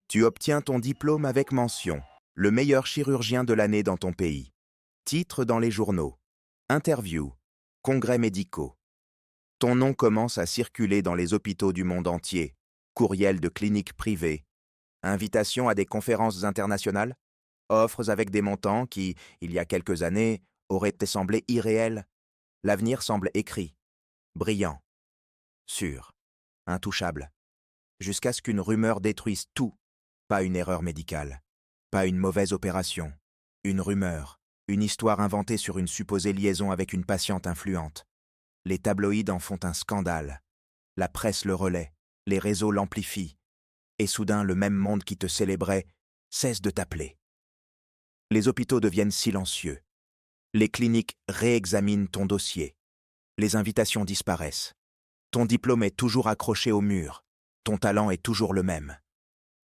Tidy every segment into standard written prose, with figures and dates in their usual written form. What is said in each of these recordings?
Tu obtiens ton diplôme avec mention, le meilleur chirurgien de l'année dans ton pays. Titre dans les journaux. Interview. Congrès médicaux. Ton nom commence à circuler dans les hôpitaux du monde entier. Courriel de cliniques privées. Invitations à des conférences internationales. Offres avec des montants qui, il y a quelques années, auraient semblé irréels. L'avenir semble écrit, brillant, sûr, intouchable. Jusqu'à ce qu'une rumeur détruise tout. Pas une erreur médicale, pas une mauvaise opération, une rumeur, une histoire inventée sur une supposée liaison avec une patiente influente. Les tabloïds en font un scandale. La presse le relaie, les réseaux l'amplifient. Et soudain, le même monde qui te célébrait cesse de t'appeler. Les hôpitaux deviennent silencieux. Les cliniques réexaminent ton dossier. Les invitations disparaissent. Ton diplôme est toujours accroché au mur. Ton talent est toujours le même.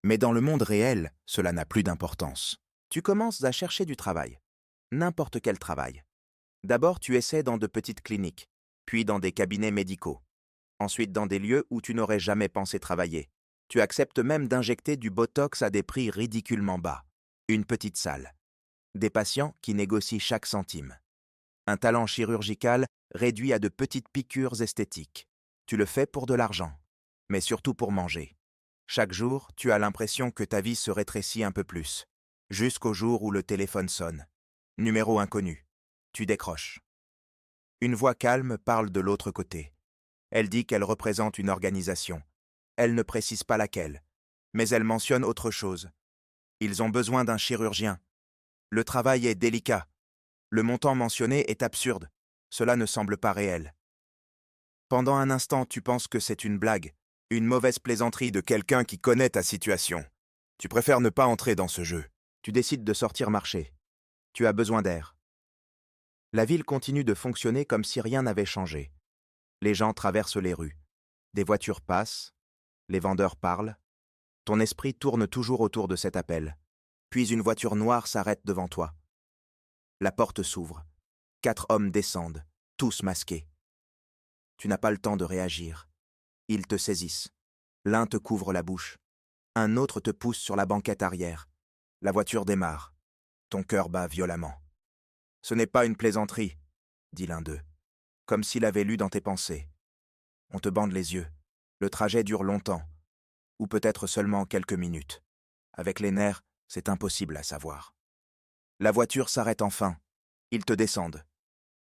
Mais dans le monde réel, cela n'a plus d'importance. Tu commences à chercher du travail. N'importe quel travail. D'abord, tu essaies dans de petites cliniques, puis dans des cabinets médicaux. Ensuite, dans des lieux où tu n'aurais jamais pensé travailler. Tu acceptes même d'injecter du botox à des prix ridiculement bas. Une petite salle. Des patients qui négocient chaque centime. Un talent chirurgical réduit à de petites piqûres esthétiques. Tu le fais pour de l'argent, mais surtout pour manger. Chaque jour, tu as l'impression que ta vie se rétrécit un peu plus, jusqu'au jour où le téléphone sonne. Numéro inconnu. Tu décroches. Une voix calme parle de l'autre côté. Elle dit qu'elle représente une organisation. Elle ne précise pas laquelle, mais elle mentionne autre chose. Ils ont besoin d'un chirurgien. Le travail est délicat. Le montant mentionné est absurde. Cela ne semble pas réel. Pendant un instant, tu penses que c'est une blague, une mauvaise plaisanterie de quelqu'un qui connaît ta situation. Tu préfères ne pas entrer dans ce jeu. Tu décides de sortir marcher. Tu as besoin d'air. La ville continue de fonctionner comme si rien n'avait changé. Les gens traversent les rues. Des voitures passent. Les vendeurs parlent. Ton esprit tourne toujours autour de cet appel. Puis une voiture noire s'arrête devant toi. La porte s'ouvre. 4 hommes descendent, tous masqués. Tu n'as pas le temps de réagir. Ils te saisissent. L'un te couvre la bouche. Un autre te pousse sur la banquette arrière. La voiture démarre. Ton cœur bat violemment. « Ce n'est pas une plaisanterie », dit l'un d'eux, comme s'il avait lu dans tes pensées. On te bande les yeux. Le trajet dure longtemps, ou peut-être seulement quelques minutes. Avec les nerfs, c'est impossible à savoir. La voiture s'arrête enfin. Ils te descendent.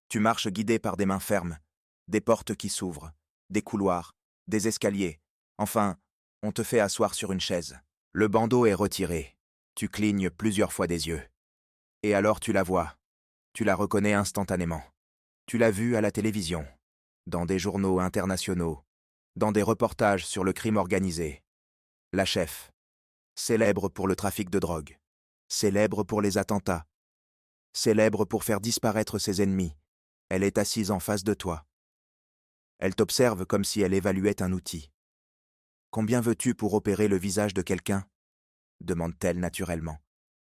Tu marches guidé par des mains fermes, des portes qui s'ouvrent, des couloirs, des escaliers. Enfin, on te fait asseoir sur une chaise. Le bandeau est retiré. Tu clignes plusieurs fois des yeux. Et alors tu la vois. Tu la reconnais instantanément. Tu l'as vue à la télévision, dans des journaux internationaux, dans des reportages sur le crime organisé. La chef, célèbre pour le trafic de drogue, célèbre pour les attentats, célèbre pour faire disparaître ses ennemis. Elle est assise en face de toi. Elle t'observe comme si elle évaluait un outil. « Combien veux-tu pour opérer le visage de quelqu'un » demande-t-elle naturellement.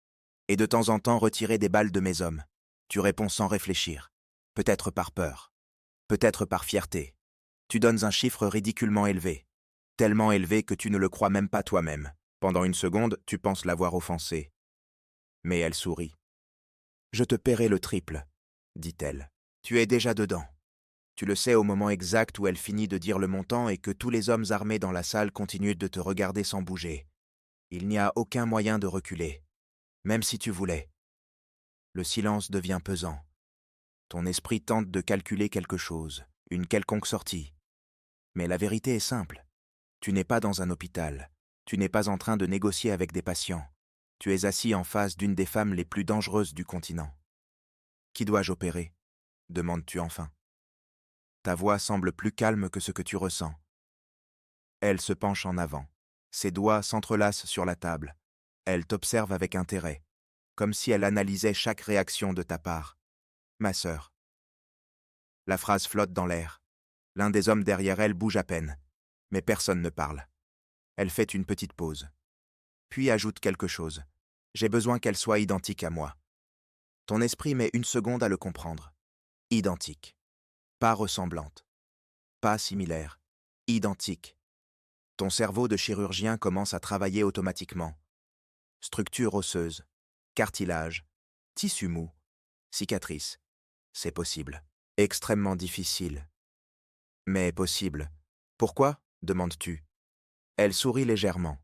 « Et de temps en temps retirer des balles de mes hommes » Tu réponds sans réfléchir. Peut-être par peur. Peut-être par fierté. Tu donnes un chiffre ridiculement élevé. Tellement élevé que tu ne le crois même pas toi-même. Pendant une seconde, tu penses l'avoir offensée. Mais elle sourit. « Je te paierai le triple, » dit-elle. Tu es déjà dedans. Tu le sais au moment exact où elle finit de dire le montant et que tous les hommes armés dans la salle continuent de te regarder sans bouger. Il n'y a aucun moyen de reculer, même si tu voulais. Le silence devient pesant. Ton esprit tente de calculer quelque chose, une quelconque sortie. Mais la vérité est simple. Tu n'es pas dans un hôpital. Tu n'es pas en train de négocier avec des patients. Tu es assis en face d'une des femmes les plus dangereuses du continent. « Qui dois-je opérer » demandes-tu enfin. Ta voix semble plus calme que ce que tu ressens. Elle se penche en avant. Ses doigts s'entrelacent sur la table. Elle t'observe avec intérêt, comme si elle analysait chaque réaction de ta part. « Ma sœur. » La phrase flotte dans l'air. L'un des hommes derrière elle bouge à peine, mais personne ne parle. Elle fait une petite pause. Puis ajoute quelque chose. « J'ai besoin qu'elle soit identique à moi. » Ton esprit met une seconde à le comprendre. Identique. Pas ressemblante. Pas similaire. Identique. Ton cerveau de chirurgien commence à travailler automatiquement. Structure osseuse, cartilage, tissu mou, cicatrice. C'est possible. Extrêmement difficile. Mais possible. Pourquoi ? Demandes-tu. Elle sourit légèrement.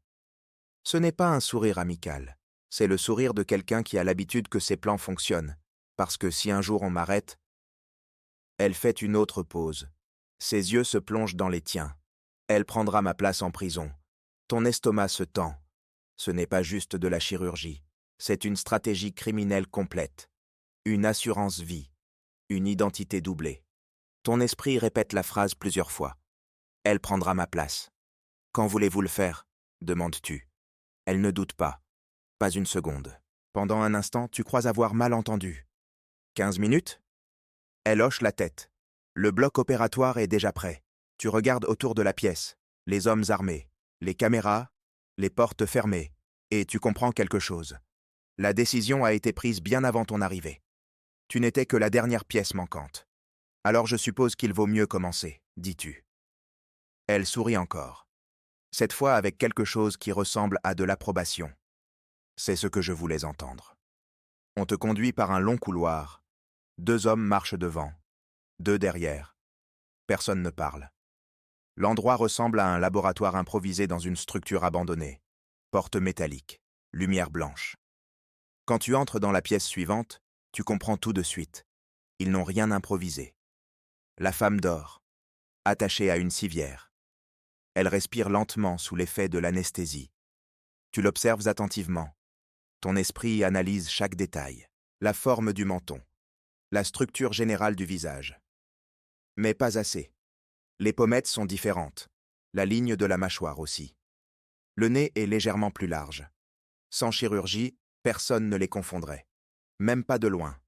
Ce n'est pas un sourire amical. C'est le sourire de quelqu'un qui a l'habitude que ses plans fonctionnent. Parce que si un jour on m'arrête... Elle fait une autre pause. Ses yeux se plongent dans les tiens. Elle prendra ma place en prison. Ton estomac se tend. Ce n'est pas juste de la chirurgie. C'est une stratégie criminelle complète. Une assurance vie. Une identité doublée. Ton esprit répète la phrase plusieurs fois. Elle prendra ma place. Quand voulez-vous le faire ? Demandes-tu. Elle ne doute pas. Pas une seconde. Pendant un instant, tu crois avoir mal entendu. 15 minutes ? Elle hoche la tête. Le bloc opératoire est déjà prêt. Tu regardes autour de la pièce. Les hommes armés, les caméras, les portes fermées. Et tu comprends quelque chose. La décision a été prise bien avant ton arrivée. Tu n'étais que la dernière pièce manquante. Alors je suppose qu'il vaut mieux commencer, dis-tu. Elle sourit encore. Cette fois avec quelque chose qui ressemble à de l'approbation. C'est ce que je voulais entendre. On te conduit par un long couloir. 2 hommes marchent devant, 2 derrière. Personne ne parle. L'endroit ressemble à un laboratoire improvisé dans une structure abandonnée. Porte métallique, lumière blanche. Quand tu entres dans la pièce suivante, tu comprends tout de suite. Ils n'ont rien improvisé. La femme dort, attachée à une civière. Elle respire lentement sous l'effet de l'anesthésie. Tu l'observes attentivement. Ton esprit analyse chaque détail. La forme du menton, la structure générale du visage. Mais pas assez. Les pommettes sont différentes, la ligne de la mâchoire aussi. Le nez est légèrement plus large. Sans chirurgie, personne ne les confondrait. Même pas de loin.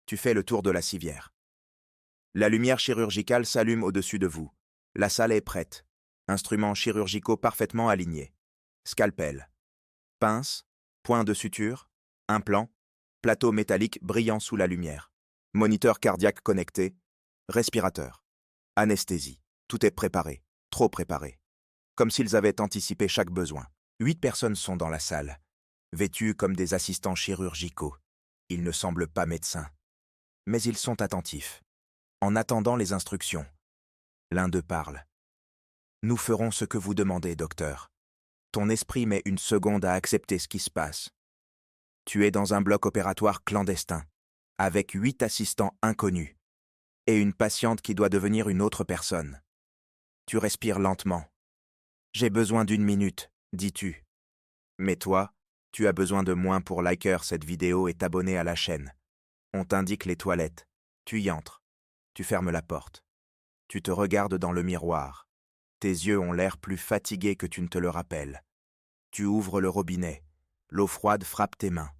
Tu fais le tour de la civière. La lumière chirurgicale s'allume au-dessus de vous. La salle est prête. Instruments chirurgicaux parfaitement alignés. Scalpel. Pince, point de suture, implant, plateau métallique brillant sous la lumière. Moniteur cardiaque connecté, respirateur. Anesthésie. Tout est préparé, trop préparé. Comme s'ils avaient anticipé chaque besoin. 8 personnes sont dans la salle, vêtues comme des assistants chirurgicaux. Ils ne semblent pas médecins. Mais ils sont attentifs. En attendant les instructions, l'un d'eux parle. « Nous ferons ce que vous demandez, docteur. » Ton esprit met une seconde à accepter ce qui se passe. Tu es dans un bloc opératoire clandestin, avec 8 assistants inconnus, et une patiente qui doit devenir une autre personne. Tu respires lentement. « J'ai besoin d'1 minute, dis-tu. Mais toi, tu as besoin de moins pour liker cette vidéo et t'abonner à la chaîne. On t'indique les toilettes. Tu y entres. Tu fermes la porte. Tu te regardes dans le miroir. Tes yeux ont l'air plus fatigués que tu ne te le rappelles. Tu ouvres le robinet. L'eau froide frappe tes mains.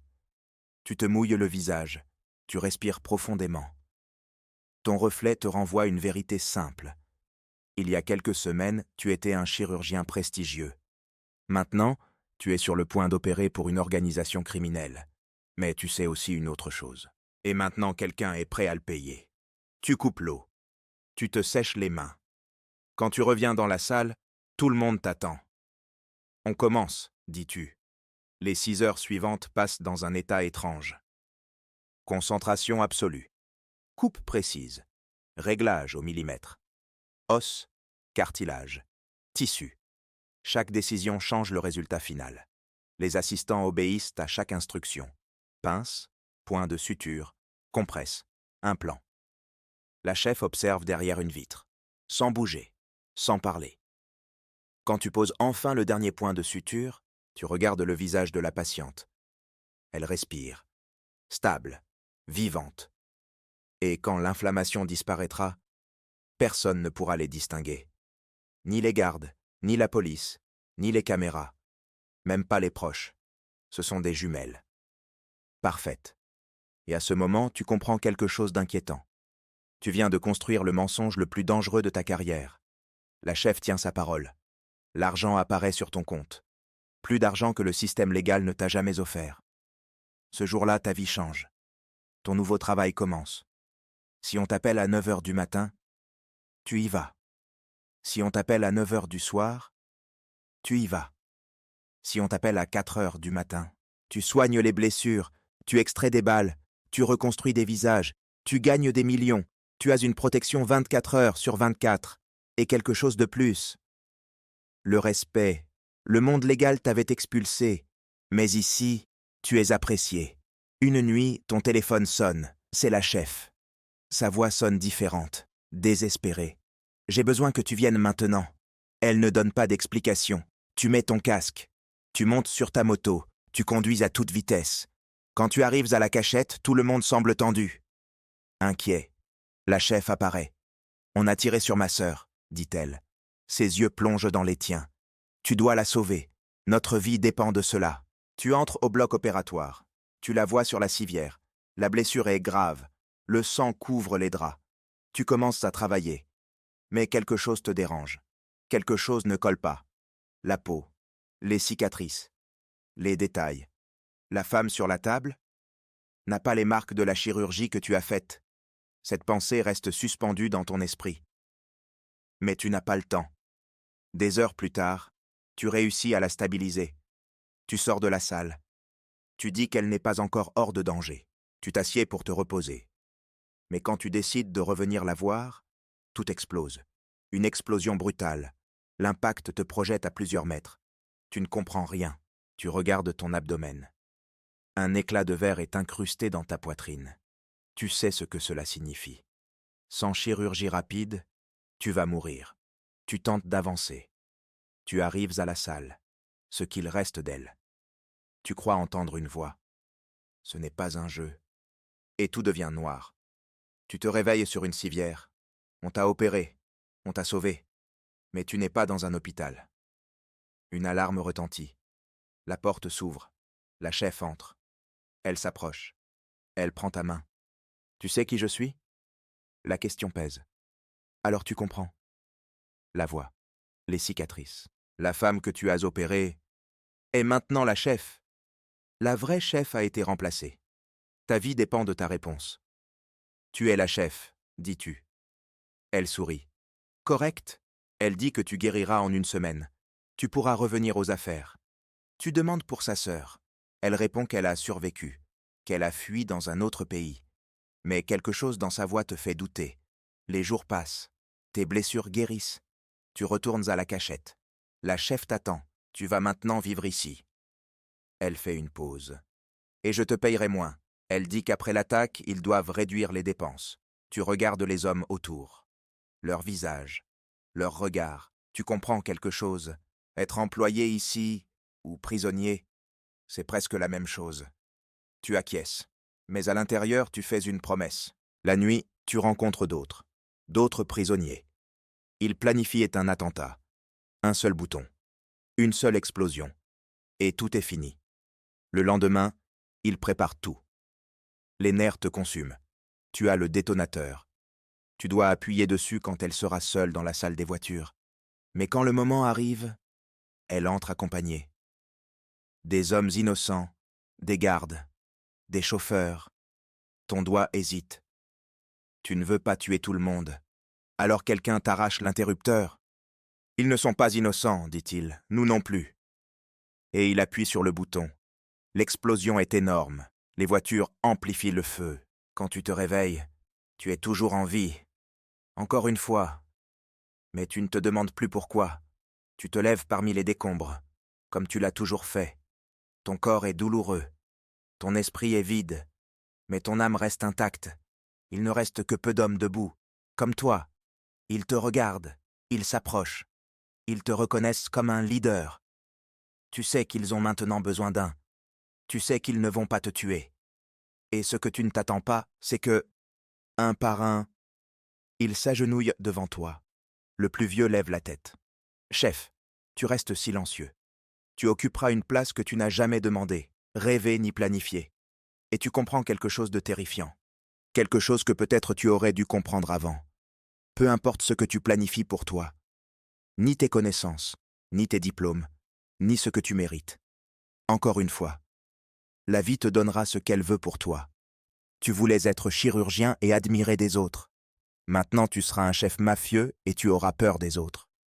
Tu te mouilles le visage. Tu respires profondément. Ton reflet te renvoie une vérité simple. Il y a quelques semaines, tu étais un chirurgien prestigieux. Maintenant, tu es sur le point d'opérer pour une organisation criminelle. Mais tu sais aussi une autre chose. Et maintenant, quelqu'un est prêt à le payer. Tu coupes l'eau. Tu te sèches les mains. Quand tu reviens dans la salle, tout le monde t'attend. On commence, dis-tu. Les 6 heures suivantes passent dans un état étrange. Concentration absolue. Coupe précise. Réglage au millimètre. Os, cartilage, tissu. Chaque décision change le résultat final. Les assistants obéissent à chaque instruction. Pince, point de suture, compresse, implant. La chef observe derrière une vitre, sans bouger, sans parler. Quand tu poses enfin le dernier point de suture, tu regardes le visage de la patiente. Elle respire, stable, vivante. Et quand l'inflammation disparaîtra, personne ne pourra les distinguer. Ni les gardes, ni la police, ni les caméras, même pas les proches. Ce sont des jumelles. Parfaites. Et à ce moment, tu comprends quelque chose d'inquiétant. Tu viens de construire le mensonge le plus dangereux de ta carrière. La chef tient sa parole. L'argent apparaît sur ton compte. Plus d'argent que le système légal ne t'a jamais offert. Ce jour-là, ta vie change. Ton nouveau travail commence. Si on t'appelle à 9 heures du matin, tu y vas. Si on t'appelle à 9 heures du soir, tu y vas. Si on t'appelle à 4 heures du matin, tu soignes les blessures, tu extrais des balles, tu reconstruis des visages, tu gagnes des millions, tu as une protection 24 heures sur 24, et quelque chose de plus. Le respect, le monde légal t'avait expulsé, mais ici, tu es apprécié. Une nuit, ton téléphone sonne, c'est la chef. Sa voix sonne différente, désespérée. J'ai besoin que tu viennes maintenant. Elle ne donne pas d'explication. Tu mets ton casque. Tu montes sur ta moto. Tu conduis à toute vitesse. Quand tu arrives à la cachette, tout le monde semble tendu. Inquiet. La chef apparaît. On a tiré sur ma sœur, dit-elle. Ses yeux plongent dans les tiens. Tu dois la sauver. Notre vie dépend de cela. Tu entres au bloc opératoire. Tu la vois sur la civière. La blessure est grave. Le sang couvre les draps. Tu commences à travailler. Mais quelque chose te dérange. Quelque chose ne colle pas. La peau, les cicatrices, les détails. La femme sur la table n'a pas les marques de la chirurgie que tu as faite. Cette pensée reste suspendue dans ton esprit. Mais tu n'as pas le temps. Des heures plus tard, tu réussis à la stabiliser. Tu sors de la salle. Tu dis qu'elle n'est pas encore hors de danger. Tu t'assieds pour te reposer. Mais quand tu décides de revenir la voir, tout explose. Une explosion brutale. L'impact te projette à plusieurs mètres. Tu ne comprends rien. Tu regardes ton abdomen. Un éclat de verre est incrusté dans ta poitrine. Tu sais ce que cela signifie. Sans chirurgie rapide, tu vas mourir. Tu tentes d'avancer. Tu arrives à la salle, ce qu'il reste d'elle. Tu crois entendre une voix. Ce n'est pas un jeu. Et tout devient noir. Tu te réveilles sur une civière. On t'a opéré. On t'a sauvé. Mais tu n'es pas dans un hôpital. Une alarme retentit. La porte s'ouvre. La chef entre. Elle s'approche. Elle prend ta main. Tu sais qui je suis ? La question pèse. Alors tu comprends. La voix. Les cicatrices. La femme que tu as opérée est maintenant la chef. La vraie chef a été remplacée. Ta vie dépend de ta réponse. Tu es la chef, dis-tu. Elle sourit. Correct. Elle dit que tu guériras en une semaine. Tu pourras revenir aux affaires. Tu demandes pour sa sœur. Elle répond qu'elle a survécu, qu'elle a fui dans un autre pays. Mais quelque chose dans sa voix te fait douter. Les jours passent. Tes blessures guérissent. Tu retournes à la cachette. La chef t'attend. Tu vas maintenant vivre ici. Elle fait une pause. Et je te payerai moins. Elle dit qu'après l'attaque, ils doivent réduire les dépenses. Tu regardes les hommes autour. Leur visage, leur regard. Tu comprends quelque chose. Être employé ici, ou prisonnier, c'est presque la même chose. Tu acquiesces. Mais à l'intérieur, tu fais une promesse. La nuit, tu rencontres d'autres. D'autres prisonniers. Ils planifient un attentat. Un seul bouton. Une seule explosion. Et tout est fini. Le lendemain, ils préparent tout. Les nerfs te consument. Tu as le détonateur. Tu dois appuyer dessus quand elle sera seule dans la salle des voitures. Mais quand le moment arrive, elle entre accompagnée. Des hommes innocents, des gardes, des chauffeurs. Ton doigt hésite. Tu ne veux pas tuer tout le monde. Alors quelqu'un t'arrache l'interrupteur. Ils ne sont pas innocents, dit-il, nous non plus. Et il appuie sur le bouton. L'explosion est énorme. Les voitures amplifient le feu. Quand tu te réveilles, tu es toujours en vie. Encore une fois. Mais tu ne te demandes plus pourquoi. Tu te lèves parmi les décombres, comme tu l'as toujours fait. Ton corps est douloureux. Ton esprit est vide. Mais ton âme reste intacte. Il ne reste que peu d'hommes debout. Comme toi. Ils te regardent. Ils s'approchent. Ils te reconnaissent comme un leader. Tu sais qu'ils ont maintenant besoin d'un. Tu sais qu'ils ne vont pas te tuer. Et ce que tu ne t'attends pas, c'est que, un par un, ils s'agenouillent devant toi. Le plus vieux lève la tête. Chef, tu restes silencieux. Tu occuperas une place que tu n'as jamais demandée, rêvée ni planifiée. Et tu comprends quelque chose de terrifiant. Quelque chose que peut-être tu aurais dû comprendre avant. Peu importe ce que tu planifies pour toi. Ni tes connaissances, ni tes diplômes, ni ce que tu mérites. Encore une fois, la vie te donnera ce qu'elle veut pour toi. Tu voulais être chirurgien et admirer des autres. Maintenant tu seras un chef mafieux et tu auras peur des autres.